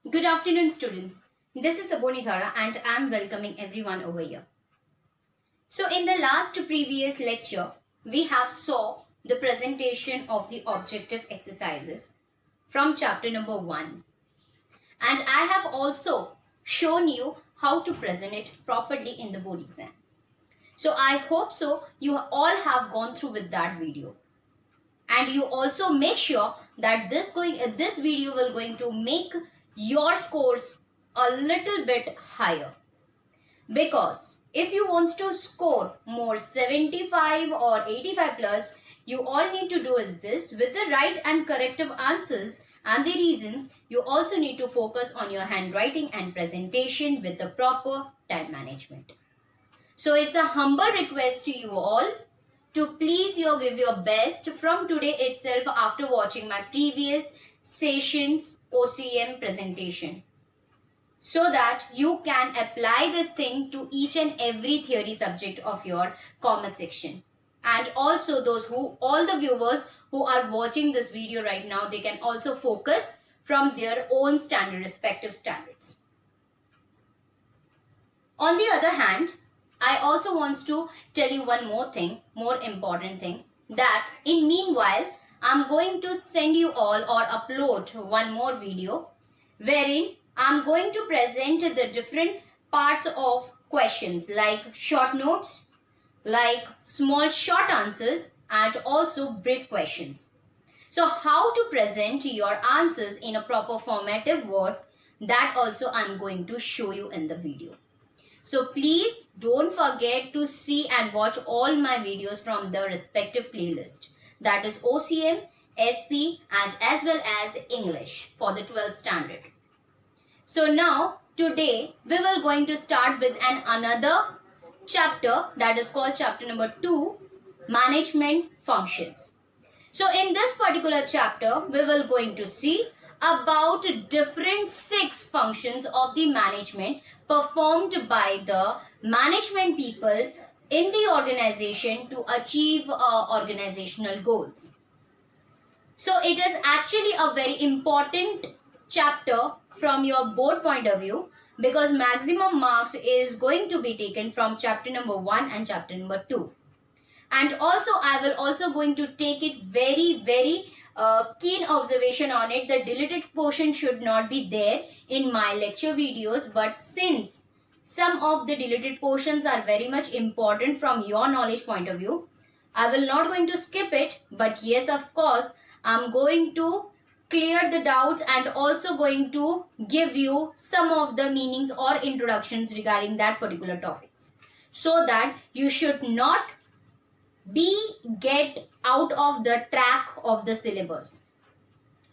Good afternoon, students. This is Saboni Thara and I am welcoming everyone over here. So, in the last previous lecture, we have saw the presentation of the objective exercises from chapter number 1. And I have also shown you how to present it properly in the board exam. So, I hope so you all have gone through with that video. And you also make sure that this video will going to make your scores a little bit higher, because if you want to score more 75 or 85 plus, you all need to do is this: with the right and corrective answers and the reasons, you also need to focus on your handwriting and presentation with the proper time management. So it's a humble request to you all to please give your best from today itself after watching my previous sessions OCM presentation, so that you can apply this thing to each and every theory subject of your commerce section. And also all the viewers who are watching this video right now, they can also focus from their own respective standards. On the other hand, I also want to tell you one more thing, more important thing, that in meanwhile, I'm going to send you all or upload one more video wherein I'm going to present the different parts of questions like short notes, like small short answers, and also brief questions. So how to present your answers in a proper formative word, that also I'm going to show you in the video. So please don't forget to see and watch all my videos from the respective playlist, that is OCM, SP, and as well as English for the 12th standard. So now today we will going to start with another chapter, that is called chapter number 2, management functions. So in this particular chapter we will going to see about different 6 functions of the management performed by the management people in the organization to achieve organizational goals. So it is actually a very important chapter from your board point of view, because maximum marks is going to be taken from chapter number 1 and chapter number 2. And also I will also going to take it very keen observation on it. The deleted portion should not be there in my lecture videos, but since some of the deleted portions are very much important from your knowledge point of view, I will not going to skip it, but yes, of course, I'm going to clear the doubts and also going to give you some of the meanings or introductions regarding that particular topics, so that you should not get out of the track of the syllabus.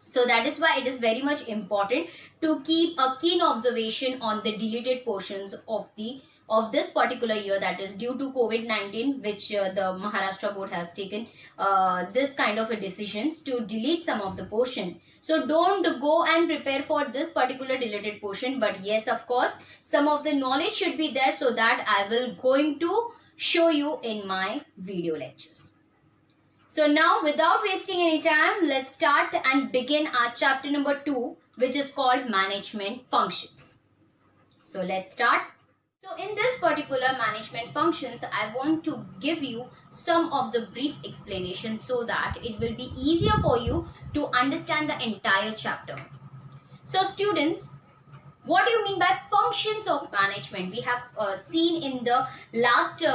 So that is why it is very much important to keep a keen observation on the deleted portions of this particular year, that is due to COVID-19, which the Maharashtra board has taken this kind of a decisions to delete some of the portion. So don't go and prepare for this particular deleted portion, but yes, of course, some of the knowledge should be there, so that I will going to show you in my video lectures. So now, without wasting any time, let's start and begin our chapter number 2, which is called management functions. So let's start. So in this particular management functions, I want to give you some of the brief explanations so that it will be easier for you to understand the entire chapter. So students, what do you mean by functions of management? We have seen in the last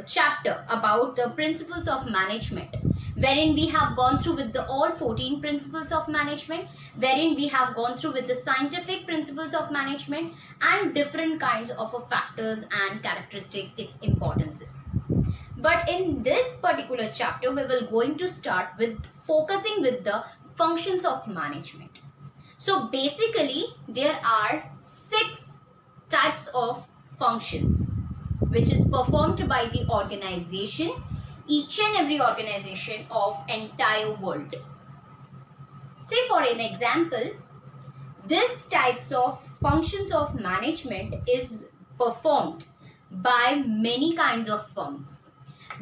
chapter about the principles of management, wherein we have gone through with the all 14 principles of management, wherein we have gone through with the scientific principles of management and different kinds of factors and characteristics, its importances. But in this particular chapter, we will going to start with focusing with the functions of management. So basically, there are 6 types of functions which is performed by the organization, each and every organization of entire world. Say for an example, this types of functions of management is performed by many kinds of firms.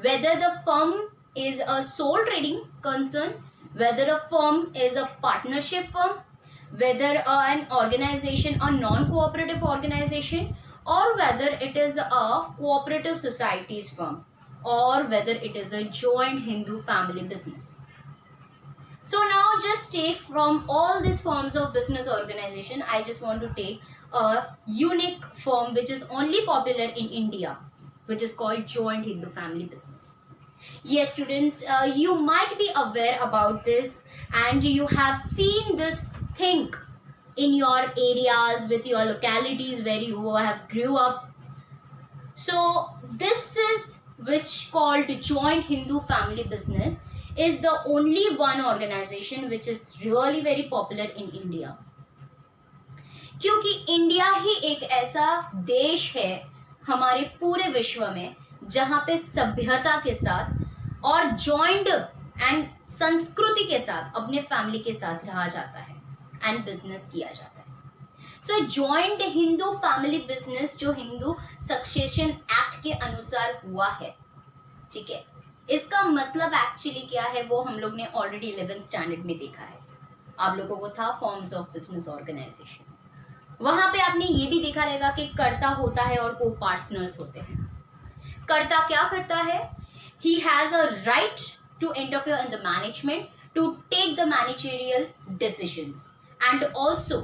Whether the firm is a sole trading concern, whether a firm is a partnership firm, whether an organization a non-cooperative organization, or whether it is a cooperative societies firm, or whether it is a joint Hindu family business. So now just take from all these forms of business organization, I just want to take a unique form which is only popular in India, which is called joint Hindu family business. Yes, students, you might be aware about this and you have seen this thing in your areas with your localities where you have grew up. So this is which called joint Hindu family business is the only one organization which is really very popular in India. क्योंकि India ही एक ऐसा देश है हमारे पूरे विश्व में जहां पे सभ्यता के साथ और जॉइंट एंड संस्कृति के साथ अपने फैमिली के साथ रहा जाता है एंड बिजनेस किया जाता है. सो जॉइंट हिंदू फैमिली बिजनेस जो हिंदू सक्सेशन एक्ट के अनुसार हुआ है, ठीक है, इसका मतलब एक्चुअली क्या है वो हम लोग ने ऑलरेडी 11th स्टैंडर्ड में देखा है. आप लोगों को था फॉर्म्स ऑफ बिजनेस ऑर्गेनाइजेशन. वहां पे आपने ये भी देखा रहेगा कि कर्ता होता है और को पार्टनर्स होते हैं. कर्ता क्या करता है? He has a right to interfere in the management, to take the managerial decisions and also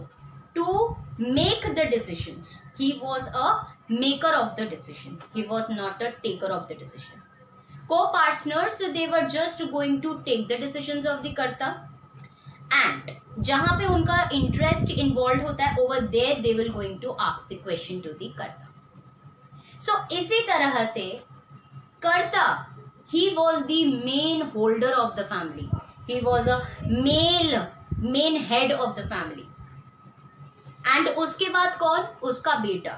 to make the decisions. He was a maker of the decision. He was not a taker of the decision. Co-partners, they were just going to take the decisions of the karta, and जहां पे उनका interest involve होता है over there they will going to ask the question to the karta. So इसी तरह से कर्ता, he was the main holder of the family. He was a main head of the family. And उसके बाद कौन? उसका बेटा.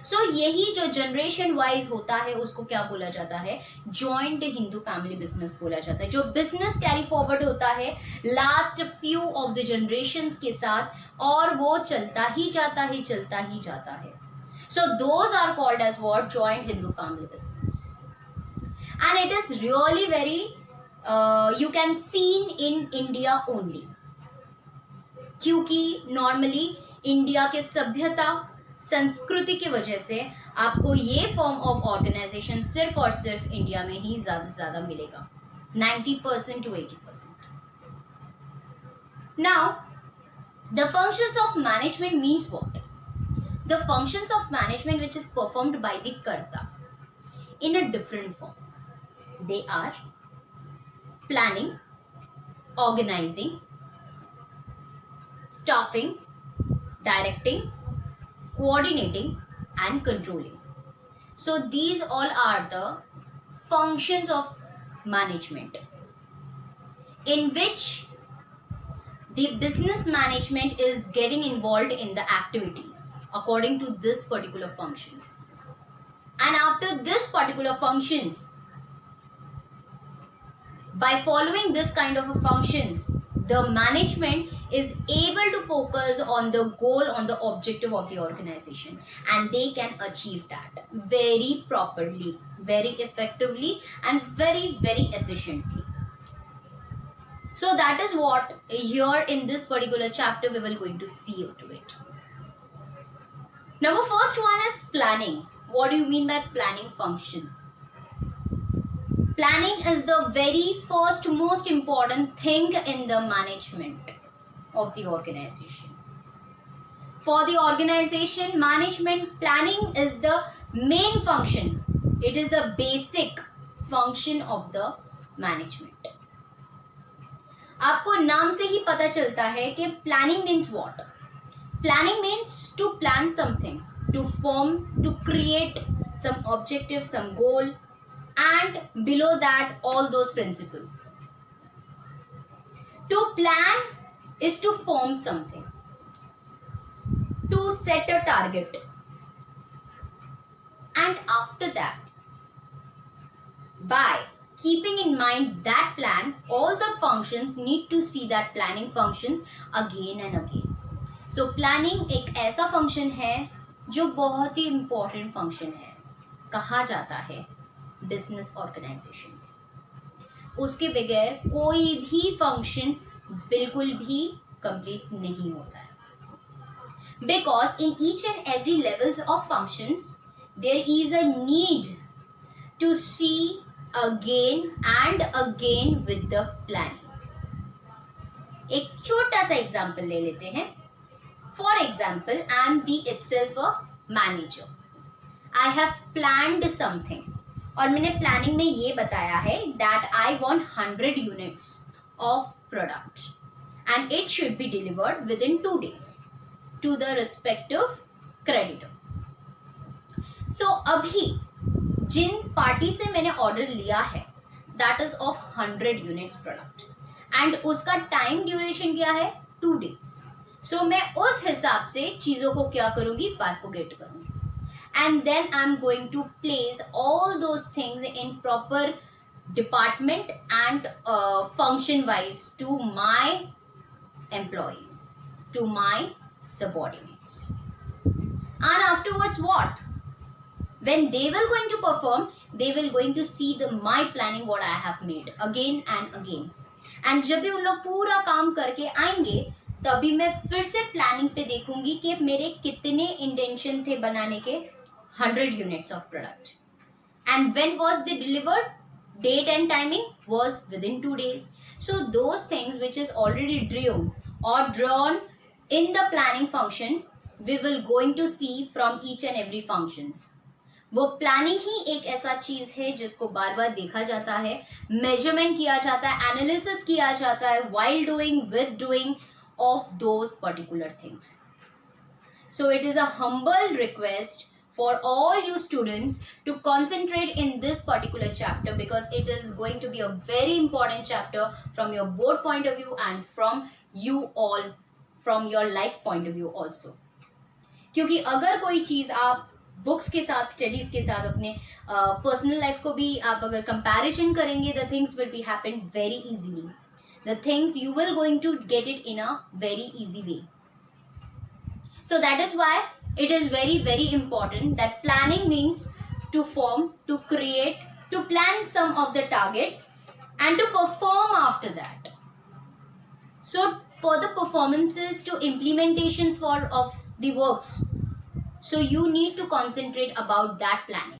सो यही जो जनरेशन वाइज होता है उसको क्या बोला जाता है? जॉइंट हिंदू फैमिली बिजनेस बोला जाता है. जो बिजनेस कैरी फॉरवर्ड होता है last few of the generations के साथ और वो चलता ही जाता है. So those are called as what? Joint Hindu family business. And it is really very you can seen in India only, क्योंकि नॉर्मली इंडिया के सभ्यता संस्कृति की वजह से आपको ये फॉर्म ऑफ ऑर्गेनाइजेशन सिर्फ और सिर्फ इंडिया में ही ज्यादा से ज्यादा मिलेगा, 90% to 80%. Now, the functions of management means what? The functions of management which is performed by the karta in a different form. They are planning, organizing, staffing, directing, coordinating and controlling. So these all are the functions of management in which the business management is getting involved in the activities according to this particular functions. And after this particular functions, by following this kind of functions, the management is able to focus on the goal, on the objective of the organization, and they can achieve that very properly, very effectively and very efficiently. So that is what here in this particular chapter we will going to see to it. Now the first one is planning. What do you mean by planning function? Planning is the very first most important thing in the management of the organization. For the organization management, planning is the main function. It is the basic function of the management. आपको नाम से ही पता चलता है कि planning means what? Planning means to plan something, to form, to create some objective, some goal, and below that all those principles. To plan is to form something, to set a target, and after that, by keeping in mind that plan, all the functions need to see that planning functions again and again. So planning एक ऐसा function है जो बहुत ही important function है, कहा जाता है business organisation में. उसके बगैर कोई भी फंक्शन बिल्कुल भी कंप्लीट नहीं होता है. Because in each and every levels of functions there is a need to see again and again with the planning. एक छोटा सा एग्जाम्पल ले लेते हैं. For example, I am the itself a manager. I have planned something और मैंने planning में ये बताया है that I want 100 units of product and it should be delivered with in 2 days to the respective creditor. So अभी जिन party से मैंने order लिया है that is of 100 units product and उसका टाइम ड्यूरेशन क्या है 2 days. So मैं उस हिसाब से चीजों को क्या करूंगी बाइफोगेट करूंगी and then I'm going to place all those things in proper department and function wise to my employees, to my subordinates. And afterwards what? When they will going to perform, they will going to see the my planning what I have made again and again. And जब भी उन लोग पूरा काम करके आएंगे तभी मैं फिर से प्लानिंग पे देखूंगी कि मेरे कितने इंटेंशन थे बनाने के 100 units of product. And when was they delivered? Date and timing was within 2 days. So those things which is already drawn in the planning function, we will going to see from each and every functions. वो planning ही एक ऐसा चीज है जिसको बार बार देखा जाता है, measurement किया जाता है, एनालिसिस किया जाता है while doing, with doing of those particular things. So it is a humble request for all you students to concentrate in this particular chapter because it is going to be a very important chapter from your board point of view and from you all, from your life point of view also. क्योंकि अगर कोई चीज आप books के साथ, studies के साथ अपने पर्सनल लाइफ को भी आप अगर कंपैरिजन करेंगे, the things will be happen very easily. The things you will going to get it in a very easy way. So that is why it is very, very important that planning means to form, to create, to plan some of the targets and to perform after that. So for the performances to implementations of the works, so you need to concentrate about that planning.